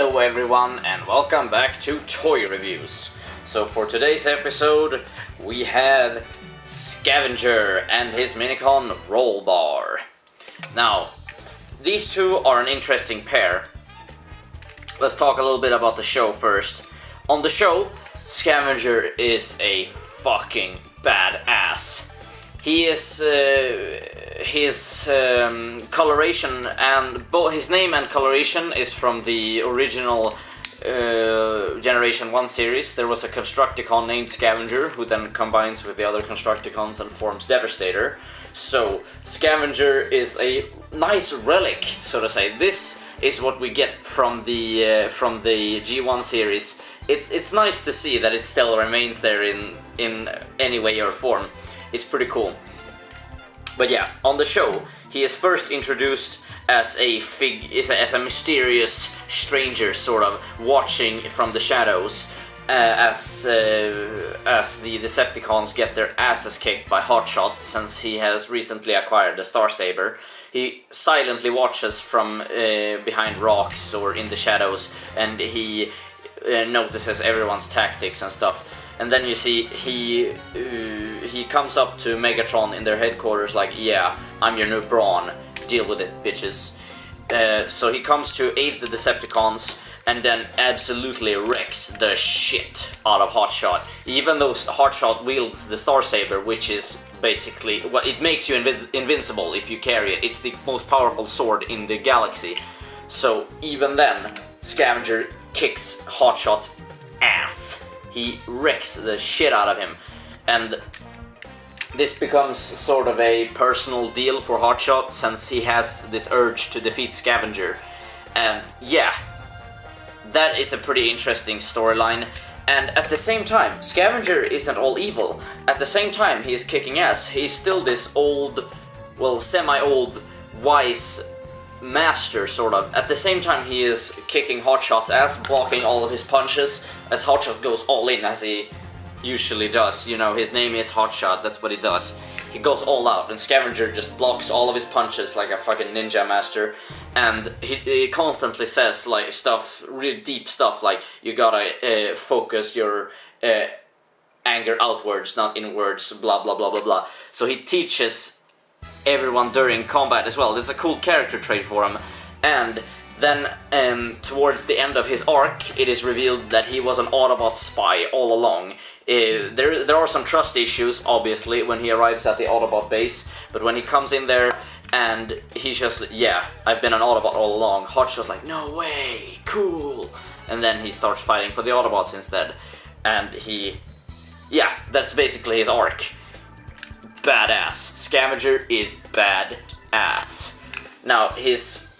Hello everyone and welcome back to Toy Reviews. So for today's episode we have Scavenger and his Minicon Roll Bar. Now, these two are an interesting pair. Let's talk a little bit about the show first. On the show, Scavenger is a fucking badass. He is his coloration and both his name and coloration is from the original Generation 1 series. There was a Constructicon named Scavenger who then combines with the other Constructicons and forms Devastator. So Scavenger is a nice relic, so to say. This is what we get from the G1 series. It's nice to see that it still remains there in any way or form. It's pretty cool. But yeah, on the show, he is first introduced as a mysterious stranger, sort of watching from the shadows, as the Decepticons get their asses kicked by Hotshot, since he has recently acquired the Star Saber. He silently watches from behind rocks or in the shadows, and he notices everyone's tactics and stuff. And then you see he comes up to Megatron in their headquarters like, yeah, I'm your new brawn, deal with it, bitches. So he comes to aid the Decepticons and then absolutely wrecks the shit out of Hotshot. Even though Hotshot wields the Star Saber, which is basically, well, it makes you invincible if you carry it. It's the most powerful sword in the galaxy. So even then, Scavenger kicks Hotshot's ass. He wrecks the shit out of him, and this becomes sort of a personal deal for Hotshot, since he has this urge to defeat Scavenger. And yeah, that is a pretty interesting storyline. And at the same time, Scavenger isn't all evil. At the same time, he is kicking ass. He's still this old, well, semi-old, wise master, sort of. At the same time, he is kicking Hotshot's ass, blocking all of his punches, as Hotshot goes all in, as he usually does. You know, his name is Hotshot, that's what he does. He goes all out, and Scavenger just blocks all of his punches like a fucking ninja master. And he constantly says, like, stuff, really deep stuff, like, you gotta focus your anger outwards, not inwards, blah blah blah blah blah. So he teaches everyone during combat as well. It's a cool character trait for him. And then towards the end of his arc, it is revealed that he was an Autobot spy all along. There are some trust issues, obviously, when he arrives at the Autobot base, but when he comes in there and he's just, yeah, I've been an Autobot all along, Hotshot's like, no way, cool. And then he starts fighting for the Autobots instead. And yeah, that's basically his arc. Badass. Scavenger is badass. Now, his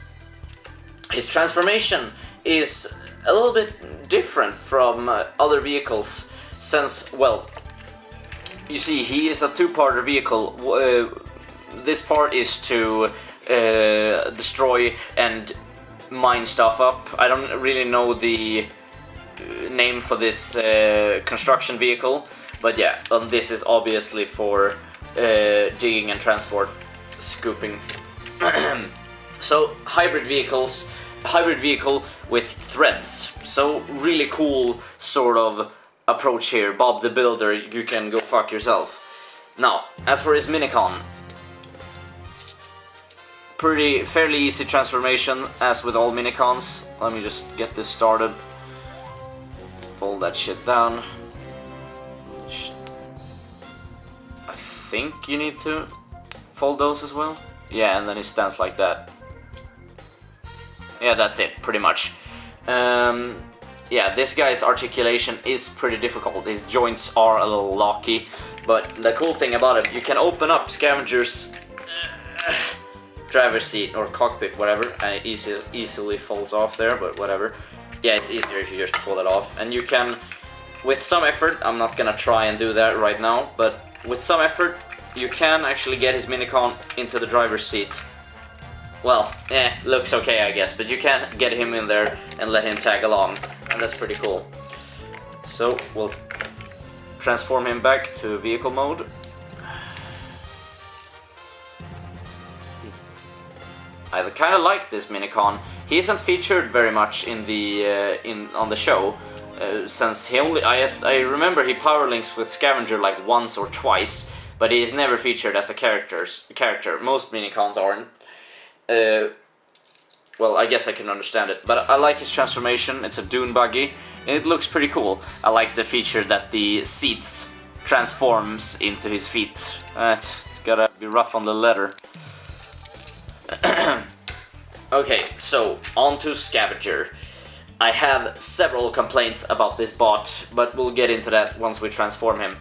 transformation is a little bit different from other vehicles, since, well, you see, he is a two-parter vehicle. This part is to destroy and mine stuff up. I don't really know the name for this construction vehicle, but yeah, this is obviously for digging and transport, scooping. So hybrid vehicle with threads. So really cool sort of approach here. Bob the Builder, you can go fuck yourself. Now, as for his Minicon, fairly easy transformation as with all Minicons. Let me just get this started. Fold that shit down. I think you need to fold those as well. Yeah, and then he stands like that. Yeah, that's it, pretty much. Yeah, this guy's articulation is pretty difficult. His joints are a little locky, but the cool thing about it, you can open up Scavenger's driver's seat or cockpit, whatever, and it easily falls off there, but whatever. Yeah, it's easier if you just pull it off. And you can, with some effort, I'm not gonna try and do that right now, but with some effort, you can actually get his Minicon into the driver's seat. Well, looks okay, I guess, but you can get him in there and let him tag along, and that's pretty cool. So, we'll transform him back to vehicle mode. I kind of like this Minicon. He isn't featured very much in the on the show, since he only I remember he power links with Scavenger like once or twice, but he is never featured as a character. Most minicons aren't. Well, I guess I can understand it, but I like his transformation. It's a dune buggy, and it looks pretty cool. I like the feature that the seats transforms into his feet. It's gotta be rough on the leather. Okay, so on to Scavenger. I have several complaints about this bot, but we'll get into that once we transform him.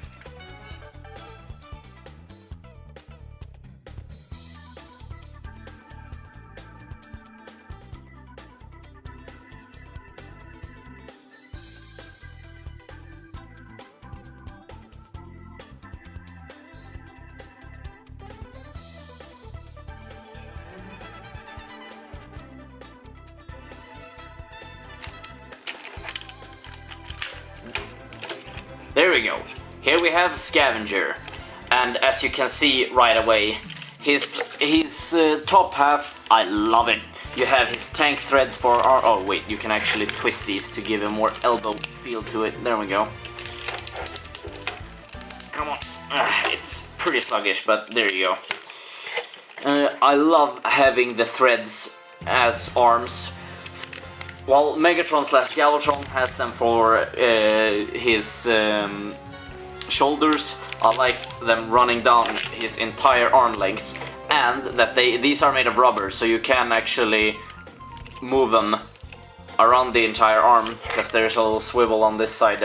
There we go. Here we have Scavenger, and as you can see right away, his top half, I love it. You have his tank threads for oh wait, you can actually twist these to give a more elbow feel to it. There we go. Come on. It's pretty sluggish, but there you go. I love having the threads as arms. While Megatron/Galvatron has them for his shoulders, I like them running down his entire arm length, and that these are made of rubber, so you can actually move them around the entire arm, because there's a little swivel on this side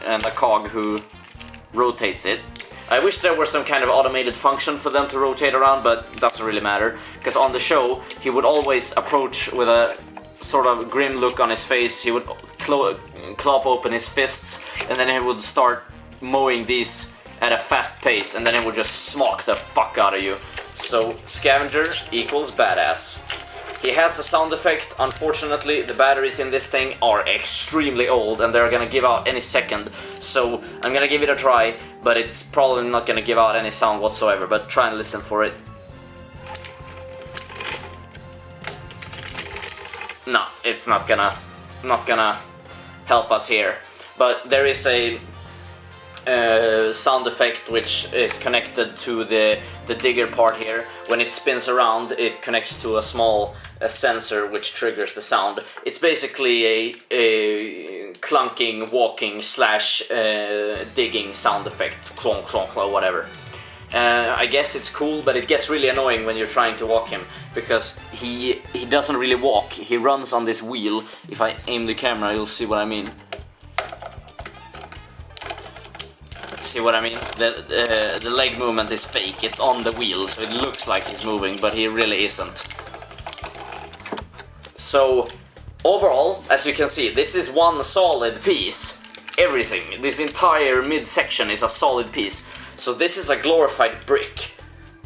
and a cog who rotates it. I wish there was some kind of automated function for them to rotate around, but it doesn't really matter, because on the show he would always approach with a sort of grim look on his face. He would clop open his fists, and then he would start mowing these at a fast pace, and then it would just smock the fuck out of you. So Scavenger equals badass. He has a sound effect. Unfortunately, the batteries in this thing are extremely old, and they're gonna give out any second, so I'm gonna give it a try, but it's probably not gonna give out any sound whatsoever, but try and listen for it. No, it's not gonna help us here. But there is a sound effect which is connected to the digger part here. When it spins around, it connects to a small sensor which triggers the sound. It's basically a clunking, walking / digging sound effect, clonk clonk or whatever. I guess it's cool, but it gets really annoying when you're trying to walk him, because he doesn't really walk. He runs on this wheel. If I aim the camera, you'll see what I mean. See what I mean? The leg movement is fake. It's on the wheel, so it looks like he's moving, but he really isn't. So overall, as you can see, this is one solid piece. Everything, this entire midsection is a solid piece. So this is a glorified brick.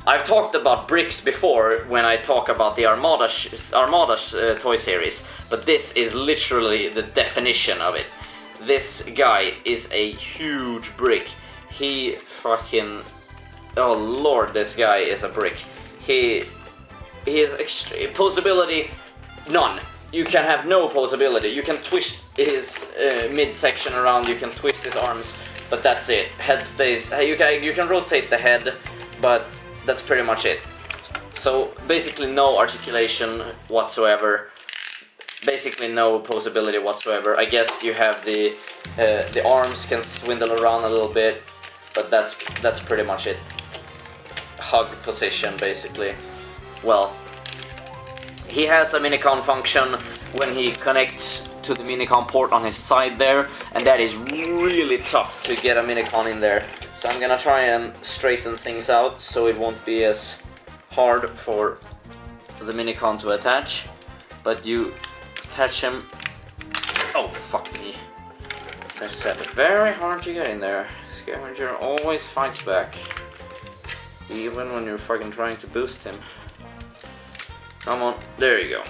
I've talked about bricks before when I talk about the Armada toy series, but this is literally the definition of it. This guy is a huge brick. He fucking... oh lord, this guy is a brick. He is extreme. Posability, none. You can have no posability. You can twist his midsection around, you can twist his arms, but that's it. Head stays... you can rotate the head, but that's pretty much it. So basically no articulation whatsoever. Basically no posability whatsoever. I guess you have the arms can swindle around a little bit, but that's pretty much it. Hug position basically. Well, he has a minicon function when he connects to the minicon port on his side there, and that is really tough to get a minicon in there. So I'm gonna try and straighten things out so it won't be as hard for the minicon to attach. But you attach him... oh fuck me. As I said, very hard to get in there. Scavenger always fights back, even when you're fucking trying to boost him. Come on, there you go.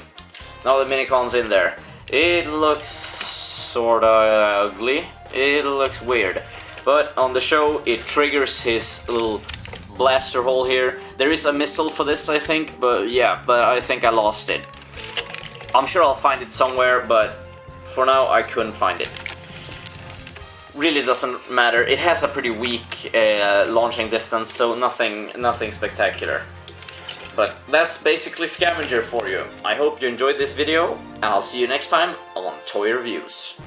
Now the minicon's in there. It looks sorta ugly. It looks weird. But on the show, it triggers his little blaster hole here. There is a missile for this, I think, but yeah, but I think I lost it. I'm sure I'll find it somewhere, but for now I couldn't find it. Really doesn't matter. It has a pretty weak launching distance, so nothing spectacular. But that's basically Scavenger for you. I hope you enjoyed this video, and I'll see you next time on Toy Reviews.